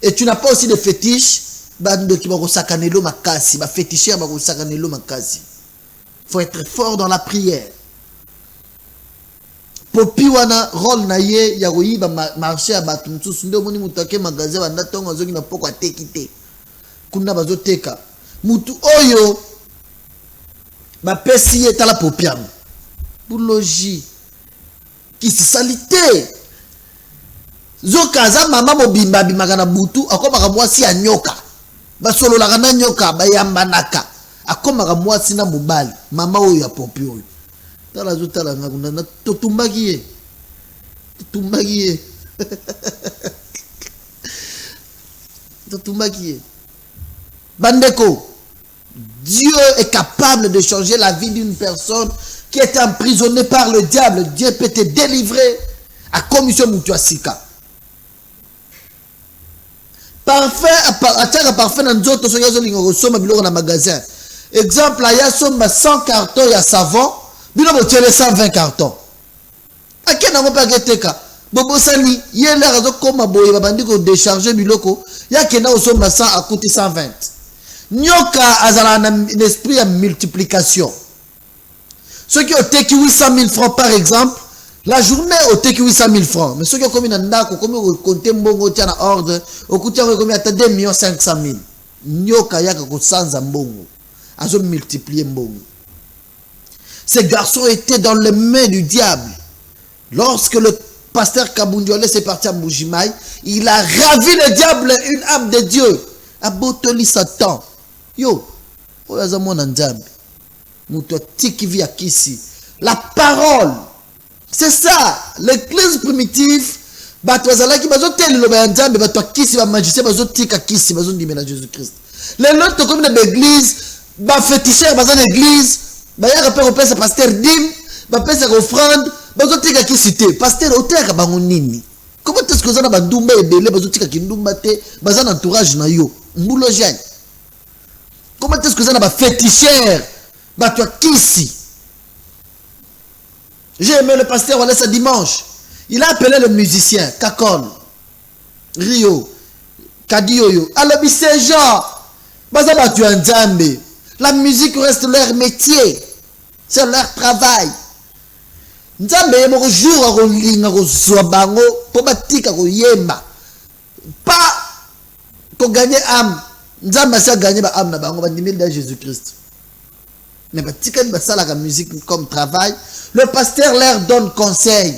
et tu n'as pas aussi de fétiche, bando ki bako sakanelo makasi, ba féticheur bako sakanelo makasi. Faut être fort dans la prière. Popi wana rôle na ye ya koyiba marché ya batu mutuso ndo moni mutake magasin banda tongo azoki na poko atekite. Kuna bazo teka mutu oyo ba pesi ye tala popiam boulogi kisi salite zoka za mama mobimba bimaka na butu akomaka mwasi ya nyoka basololaka na nyoka bayambanaka akomaka mwasi na mobali mama oyo ya popi oyo tala zo tala ngakunda na totumbaki ye totumbaki ye bandeko. Dieu est capable de changer la vie d'une personne qui est emprisonnée par le diable. Dieu peut te délivrer à commission mutuasika. Parfait, à parfait dans d'autres soki na magasin. Exemple, il y a 100 cartons, il y a savon, bino bo tiele 120 cartons. Akena ngo pa keteka. Bobo sali, yele razo koma boye babandi ko décharger biloko, ya kena osomba 100 a coûté 120. Nyoka azala un esprit de multiplication. Ceux qui ont teki 800 000 francs par exemple, la journée ont teki 800 000 francs. Mais ceux qui ont commis un dako, comme ils ont compté mbongo tiana ordre, au coup tiana commis à 2 500 000. Nyoka yaka ko sans mbongo. Azo multiplier mbongo. Ces garçons étaient dans les mains du diable. Lorsque le pasteur Kabundiole s'est parti à Mbujimaï, il a ravi le diable, une âme de Dieu. Abotoli Satan. Yo, la parole, c'est ça. L'église primitive, Jésus-Christ. Les autres comme l'église, féticheur, l'église, pasteur dim, offrande, pasteur comment est-ce que vous avez bandumba ebele bazotika kindumba te bazan entourage na yo mbulogène. Comment est-ce que vous avez féticheur batwa kisi. J'ai aimé le pasteur Walesa dimanche. Il a appelé le musicien Kakon Rio Kadioyo. Alors ces gens baza batwa nzambe. La musique reste leur métier. C'est leur travail. Nzambe yemo jour a kolinga ko bango po batika ko yemba pas ko gagner âme. Nzambe sa gagner ba âme na bango bandimeli da Jésus-Christ. Mais batika ba sala la musique comme travail. Le pasteur leur donne conseil.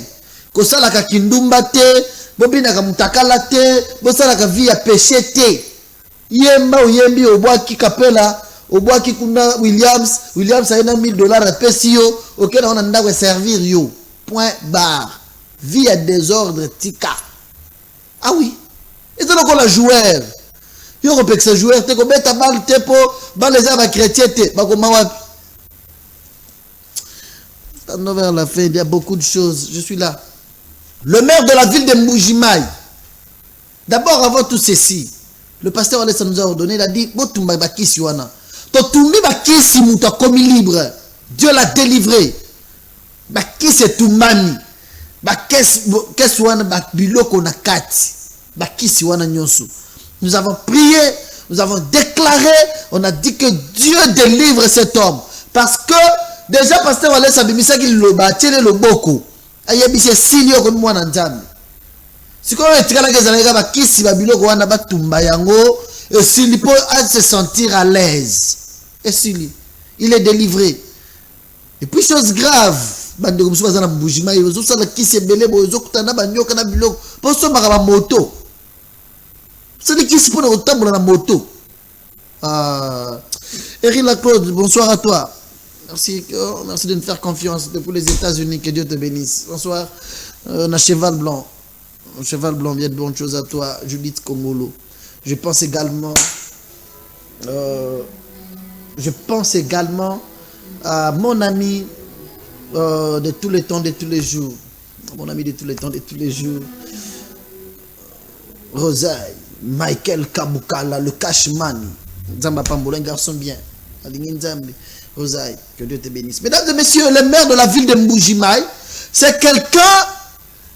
Ko sala ka kindumba te, bobina ka mutakala te, bo sala ka vie ya péché te. Yemba uyembi obwaki kapela. Obwaki kuna Williams a $1 000 à PSIO, auquel on a à servir yo. Point barre. Vie à désordre tika. Ah oui. Et c'est donc la joueur. Yo repek ce joueur te ko beta bal te po ba les aba chrétien te ba ko mawa. Vers la fin, il y a beaucoup de choses. Je suis là. Le maire de la ville de Mbujimaï. D'abord avant tout ceci, le pasteur Alessa nous a ordonné, il a dit botumba bakisi wana. Totumbi bakisi muta komi libre. Dieu l'a délivré. Bakisi tumani. Bakesi wana biloko na kati. Bakisi wana nyonso. Nous avons prié, nous avons déclaré, on a dit que Dieu délivre cet homme. Parce que déjà pasteur Alessa bimisa ki loba tiele loboko. Ayebise sinyo ko mwana nzambe. Siko etikala kezalaka bakisi babiloko wana batumba yango et s'il peut se sentir à l'aise. Et s'il il est délivré. Et puis chose grave, bande comme ça na Mbujimaï, ils ça la kisi belé bozo kutana banyoka na biloko. Pour ça ba moto. C'est les kisi pour na otambola na moto. Eric Laclaude, bonsoir à toi. Merci, merci de nous faire confiance depuis les États-Unis. Que Dieu te bénisse. Bonsoir. On a Cheval Blanc. Cheval Blanc, bien de bonnes choses à toi. Judith Kongolo. Je pense également mon ami de tous les temps, de tous les jours. Mon ami de tous les temps, de tous les jours. Rosaï, Michael Kabukala, le Cashman. Nzamba Pambola, un garçon bien. Rosaï, que Dieu te bénisse. Mesdames et messieurs, le maire de la ville de Mbujimaï, c'est quelqu'un.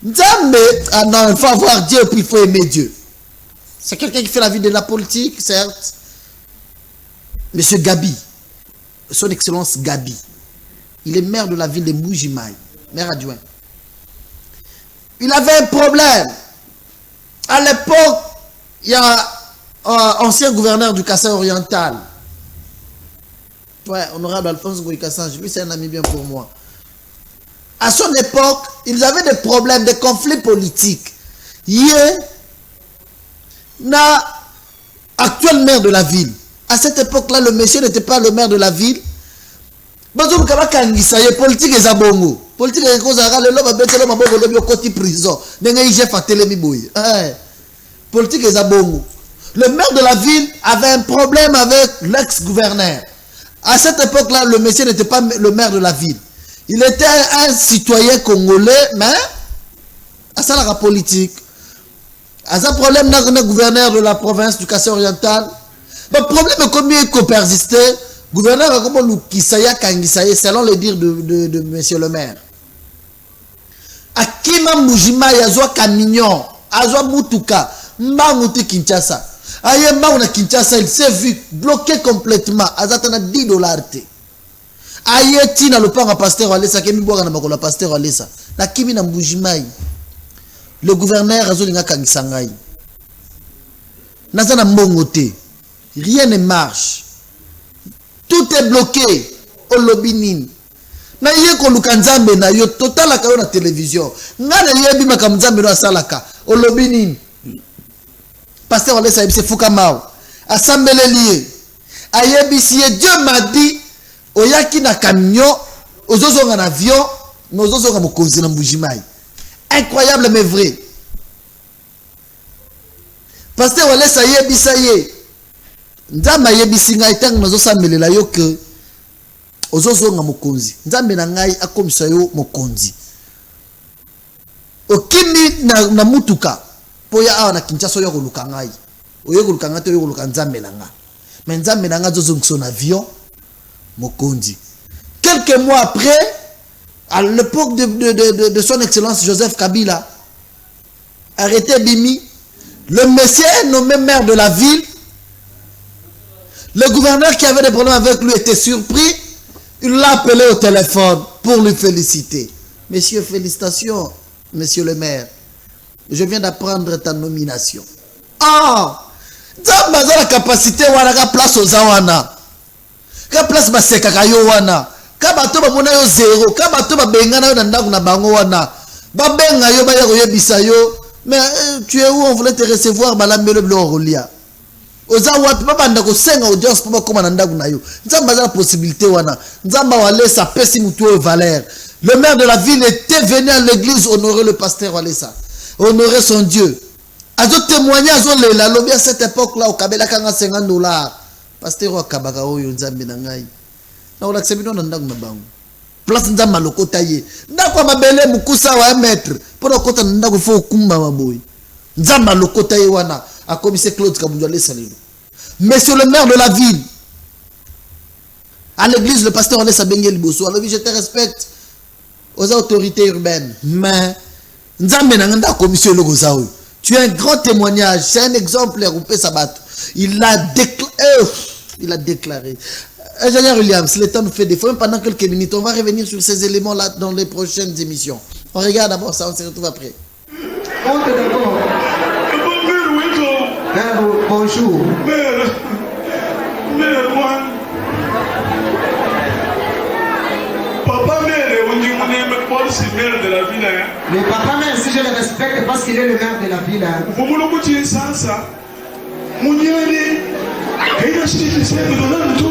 Nzambe, ah non, il faut avoir Dieu puis il faut aimer Dieu. C'est quelqu'un qui fait la vie de la politique, certes. Monsieur Gabi, son excellence Gabi, il est maire de la ville de Mbujimaï, maire adjoint. Il avait un problème. À l'époque, il y a un ancien gouverneur du Kassai oriental. Ouais, honorable Alphonse Goïkassange, lui c'est un ami bien pour moi. À son époque, ils avaient des problèmes, des conflits politiques. Hier, actuel maire de la ville. À cette époque-là, le monsieur n'était pas le maire de la ville. Politique est abongo. Politique est cause à le côté prison. Politique est abongo. Le maire de la ville avait un problème avec l'ex-gouverneur. À cette époque-là, le monsieur n'était pas le maire de la ville. Il était un citoyen congolais, mais à ça la politique. À ce problème, le gouverneur de la province du Kassai oriental. Le problème est combien il persisté. Gouverneur a comme nous Kisaya Kangisaye, selon le dire de monsieur le maire. Akima Mujima Yazwa Kamignon, Azwa Mutuka, Mbamuti Kinshasa. Aye Mbauna Kinshasa, il s'est vu bloqué complètement. Azatana $10. Aye Tina le père pasteur Alessa, Kemi Boga na Makola pasteur Alessa. Na Kimi na Mbujimaï. Le gouverneur Azolinga Kangisangai. Nazana Mbongote. Rien ne marche. Tout est bloqué au lobbying. Na yeko lukanzambe na yo total la na télévision. Ngana yebi makamzambe no salaka au lobbying. Pasteur Alessa ibse fukamao. Assemblée lié. Ayebi si Dieu m'a dit oyaki na camion, ozozo en avion, mais ozozo en mokonzi na Mbujimaï. Incroyable mais vrai. Pasteur Alessa yebi ça yé. Nzamba yebisi ngai tang nazo samelela yo ke ozozo nga mokonzi. Nzambe na ngai akomisa yo mokonzi. Okimi na mutuka po ya awa na Kinshasa yo koluka ngai. Oyo koluka ngai to yo koluka nzambe na ngai. Mais nzambe na ngai zozo son avion mokonzi. Quelques mois après, à l'époque de son excellence Joseph Kabila, arrêté Bimi, le monsieur est nommé maire de la ville. Le gouverneur qui avait des problèmes avec lui était surpris. Il l'a appelé au téléphone pour lui féliciter. Monsieur, félicitations, monsieur le maire. Je viens d'apprendre ta nomination. Ah! Zamba za la capacité wana ka place aux awana. Ka place baseka kayo wana. Ka bato ba mona yo zéro. Ka bato ba bengana yo na ndaku na bango wana. Ba benga yo ba ya koyebisa yo. Mais tu es où? On voulait te recevoir balambelo bloria. Oza wapi baba ndako senga audience pour koma na ndaku na yo. Nzamba za la possibilité wana. Nzamba Walesa pesi mutu Valère. Le maire de la ville était venu à l'église honorer le pasteur Walesa. Honorer son Dieu. Azo témoigner azo lela lobi à cette époque là au kabela kanga $50. Pasteur wa kabaka oyo nzambe na ngai. Na ola ksebino na ndaku na bango. Place nzamba lokota ye. Ndako mabele mukusa wa maître. Pour kota ndaku fo kumba maboy. Nzamba lokota ye wana. A commissaire Claude Kabundjale Salino. Monsieur le maire de la ville, à l'église, le pasteur Alessa Bengel Bosso, alors je te respecte aux autorités urbaines, mais tu as un grand témoignage, c'est un exemple, il a déclaré. Ingénieur Williams, le temps nous fait défaut, même pendant quelques minutes, on va revenir sur ces éléments-là dans les prochaines émissions. On regarde d'abord ça, on se retrouve après. Bonjour. Mère, moi. Papa mère, on dit qu'on aime Paul, c'est maire de la ville. Mais papa mère, si je le respecte parce qu'il est le maire de la ville. Vous me dites ça. Mon Dieu, il a acheté le ciel de l'Anto.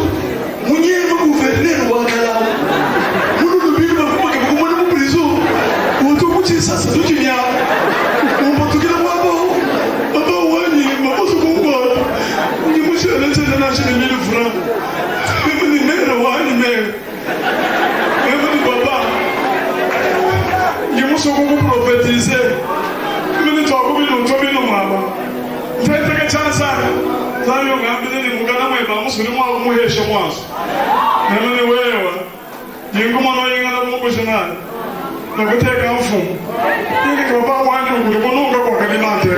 Mon Dieu, il va gouverner le Ouagala. Vous nous dites que vous m'avez pris. Vous me dites ça, c'est tout qui vient. On va tout dire. vous prophétiser. Nous ne sommes pas nous tomber nous maman. Vous êtes que ça ça. Ça y est, on a besoin de nous gagner mais pas nous sommes moi moi chez moi. Mais nous ouais ouais. J'ai comment nous y aller mon professionnel. Donc tu es qu'un fou. Il ne faut pas voir nous nous nous qu'on alimenter.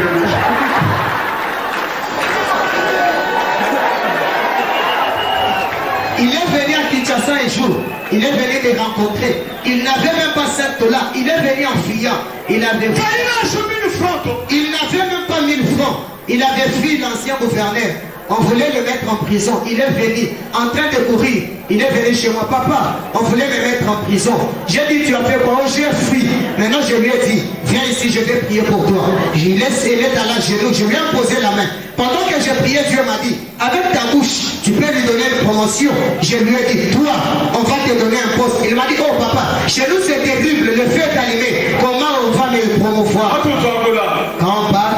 Il est venu à Kinshasa un jour, il est venu les rencontrer. Il n'avait même pas 7 $. Il est venu en fuyant. Il n'avait même pas 1000 francs. Il avait fui l'ancien gouverneur. On voulait le mettre en prison. Il est venu en train de courir. Il est venu chez moi. Papa, on voulait me mettre en prison. J'ai dit, tu as fait quoi? J'ai fui. Maintenant, je lui ai dit, viens ici, je vais prier pour toi. Je laisse, il est à la genoux. Je lui ai posé la main. Pendant que j'ai prié, Dieu m'a dit, avec ta bouche, tu peux lui donner une promotion. Je lui ai dit, toi, on va te donner un poste. Il m'a dit, oh papa, chez nous c'est terrible, le feu est allumé. Comment on va me promouvoir? Quand on parle,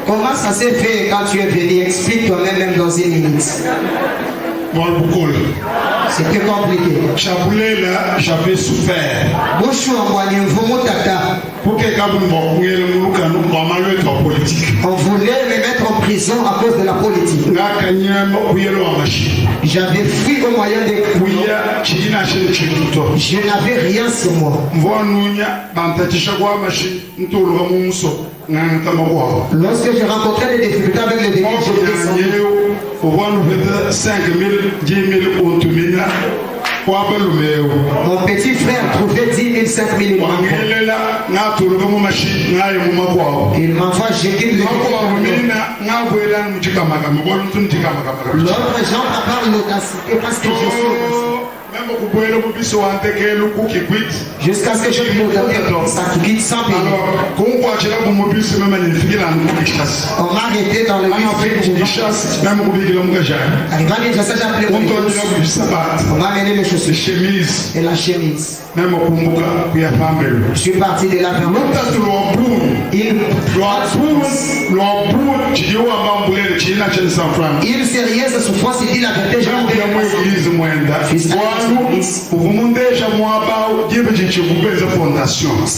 comment ça s'est fait quand tu es venu? Explique toi-même même dans une minute. C'était compliqué. J'avais souffert. Pour que on voulait me mettre en prison à cause de la politique. J'avais fui au moyen de je n'avais rien sur moi. Lorsque j'ai rencontré des difficultés avec les défis, je descendu. 5 000, 10 000 mon petit frère trouvait 10 000, 5 000. Il m'envoie jeter le l'autre gens parle l'audacité parce que je suis jusqu'à ce que je me donne ça qui quitte sans payer. On m'a arrêté dans le bus. Arrivant à Kinshasa, j'ai appelé on m'a amené les chaussures et la chemise. Je suis parti de là vers il sait rien de souffrance, il dit la vérité.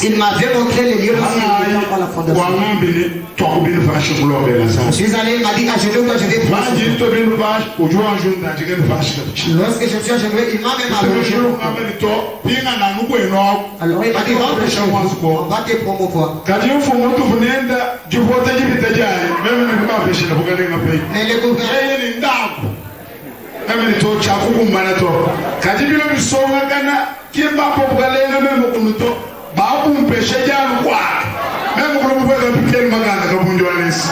Il m'avait montré les lieux pour la fondation. Je suis allé, il m'a dit à genoux que je vais prendre. Lorsque je suis à genoux, il m'a même allongé. Alors il m'a dit, rentre chez moi, on va te promouvoir. Mais le gouvernement même to chakuku manato kati bilo bisonga kana kimba popgalenga même kunuto ba kumpesha jalu kwa même kumpega pitel magana ka bunjo alisi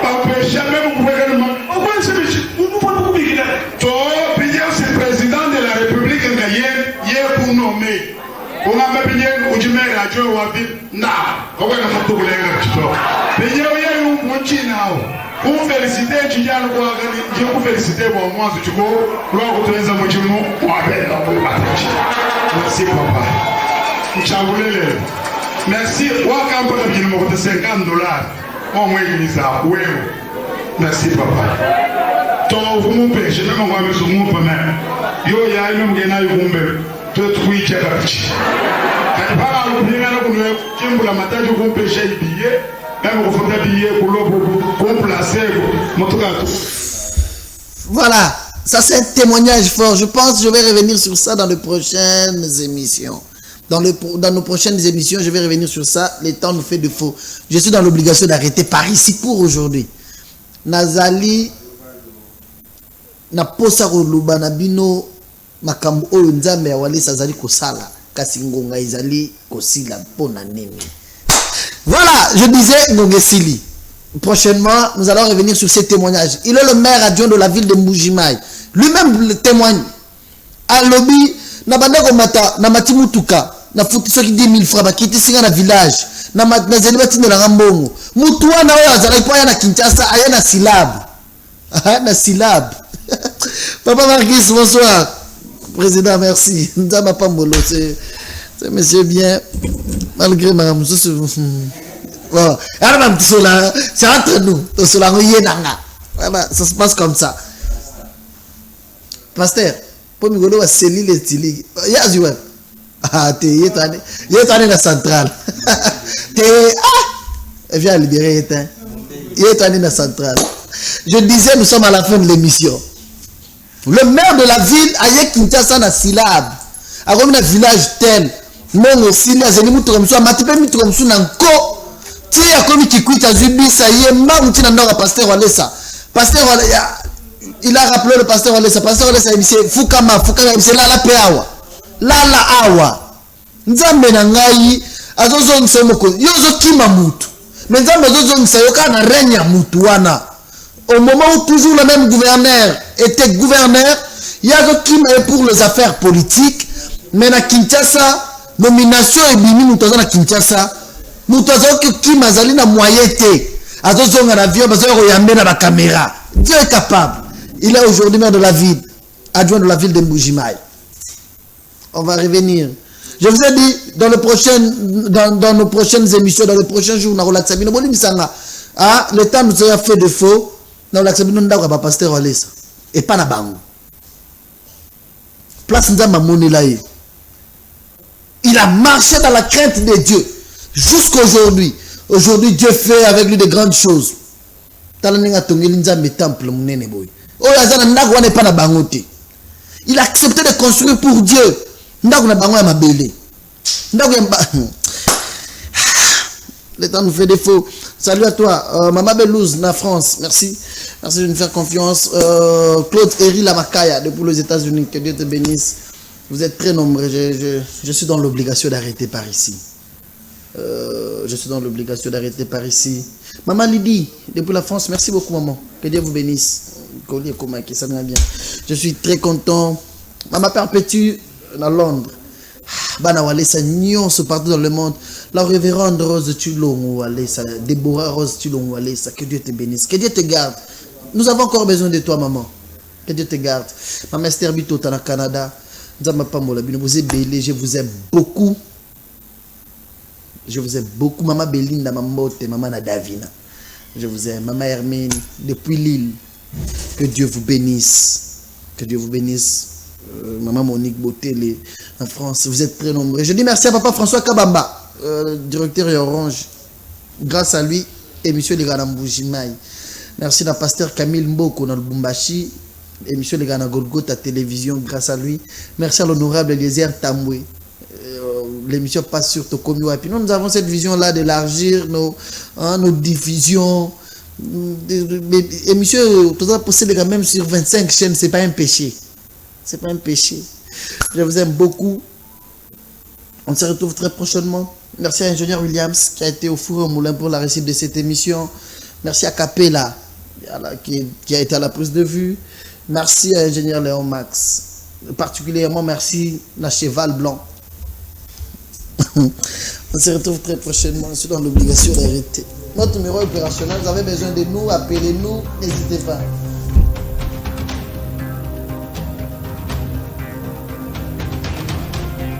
papesha même kumpega ma okwa sebichi unupo kubikira to pije c'est président de la république ngayen ye pour nommer on a même ujimera jo wa bi na okwa na mutugulenga chito pije ye munchina pour féliciter Julien Kouagani, je vous féliciter pour moi, si tu veux, gloire au trésor de Dieu, merci papa. Merci, Wakam pour le billet de $50. Au moins, il ça, oui. Merci papa. Toi, vous m'empêchez, je ne m'en vais pas sur mon père. Yo, il y a une homme qui a eu un bébé. Tu es trop ici à la petite. Quand tu parles à l'opinion, tu me la matin, je vous empêche le billet. Voilà, ça c'est un témoignage fort. Je pense que je vais revenir sur ça dans les prochaines émissions. Dans nos prochaines émissions, je vais revenir sur ça. Le temps nous fait défaut. Je suis dans l'obligation d'arrêter par ici pour aujourd'hui. Nazali na posa koluba na bino makambo oyo nzambe awali sazali kosala kasi ngonga izali kosila pona nini. Voilà, je disais Nongesili. Prochainement, nous allons revenir sur ces témoignages. Il est le maire adjoint de la ville de Mbujimaï. Lui-même le témoigne. À lobby, na bandeko mata na matimutuka na futi soki 10 000 francs bakiti singa na village na zeli batinde la ngambongo. Mutu wana oyo azala ipo ya na Kinshasa aya na syllabe. Na syllabe. Papa Marquis, bonsoir. Président, merci. Nzamba Pambolo, c'est monsieur bien. Malgré ma voilà. C'est entre nous. Voilà, ça se passe comme ça. Pasteur, pour me dire, c'est l'île et Tili. Yazi, ouais. Ah, t'es dans la centrale. Viens libérer, il est dans la centrale. Je disais, nous sommes à la fin de l'émission. Le maire de la ville, Aye Kinshasa na syllabe. A comme un village tel. Mon aussi, il y a des gens qui sont matipé, qui sont nanko. Tu sais, comme qui quitte à Zubi, ça y est, mam, tu n'as pas pasteur Walesa. Pasteur Walesa, il a rappelé le pasteur Walesa. Pasteur Walesa, il dit, Fukama, c'est là la peawa. Là la awa. Nzambe na ngai, azozo nsemoko, yozo kima mutu. Mais nzambe azozo nsayoka na renya mutu wana. Au moment où toujours le même gouverneur était gouverneur, il y a d'autres qui m'ont pour les affaires politiques, mais à Kinshasa, nomination et bimi, nous sommes à Kinshasa, nous sommes qui m'a zali na moyenté, à d'autres hommes à l'avion, parce qu'on a mis dans la caméra. Dieu est capable. Il est aujourd'hui maire de la ville, adjoint de la ville de Mbujimaï. On va revenir. Je vous ai dit, dans nos prochaines émissions, dans les prochains jours, le temps nous a fait défaut. Non, l'acceptation n'a pas pasteur Walesa et pas na bango. Place Nzamba Monelaye. Il a marché dans la crainte de Dieu jusqu'à aujourd'hui. Aujourd'hui, Dieu fait avec lui de grandes choses. Talaninga tongeli Nzambe temple munene boy. Oh yazana ndago wana pas na bango te. Il a accepté de construire pour Dieu. Ndago na bango ya mabele. Ndago ya le temps nous fait défaut. Salut à toi, Maman Belouz, na France. Merci. Merci de nous faire confiance. Claude Eri Lamakaya, depuis les États-Unis. Que Dieu te bénisse. Vous êtes très nombreux. Je suis dans l'obligation d'arrêter par ici. Je suis dans l'obligation d'arrêter par ici. Maman Lydie, depuis la France. Merci beaucoup, maman. Que Dieu vous bénisse. Ça va bien. Je suis très content. Maman Perpétue, à Londres. Bana Walesa nyonso partout dans le monde. La révérende Rose Tulong Walesa, Déborah Rose Tulong Walesa, que Dieu te bénisse, que Dieu te garde. Nous avons encore besoin de toi, maman. Que Dieu te garde. Maman Esther Bito, t'es au Canada. Vous êtes belle, je vous aime beaucoup. Je vous aime beaucoup. Maman Belinda, maman Mote, maman Nadavina. Je vous aime. Maman Hermine, depuis Lille. Que Dieu vous bénisse. Que Dieu vous bénisse. Maman Monique Botelé en France, vous êtes très nombreux. Je dis merci à papa François Kabamba, directeur Orange. Grâce à lui, émission Les Gana Mbujimaï. Merci à pasteur Camille Mboko dans le Bumbashi, émission Les Gana Golgotha télévision, grâce à lui. Merci à l'honorable Eliezer Tamboué. L'émission passe sur Tokomi. Et puis nous avons cette vision-là d'élargir nos diffusions. Émission, tout ça possède même sur 25 chaînes, c'est pas un péché. C'est pas un péché. Je vous aime beaucoup. On se retrouve très prochainement. Merci à l'ingénieur Williams qui a été au four et au moulin pour la réussite de cette émission. Merci à Capella qui a été à la prise de vue. Merci à l'ingénieur Léon Max. Particulièrement merci à Cheval Blanc. On se retrouve très prochainement. Je suis dans l'obligation d'arrêter. Notre numéro opérationnel, vous avez besoin de nous, appelez-nous, n'hésitez pas.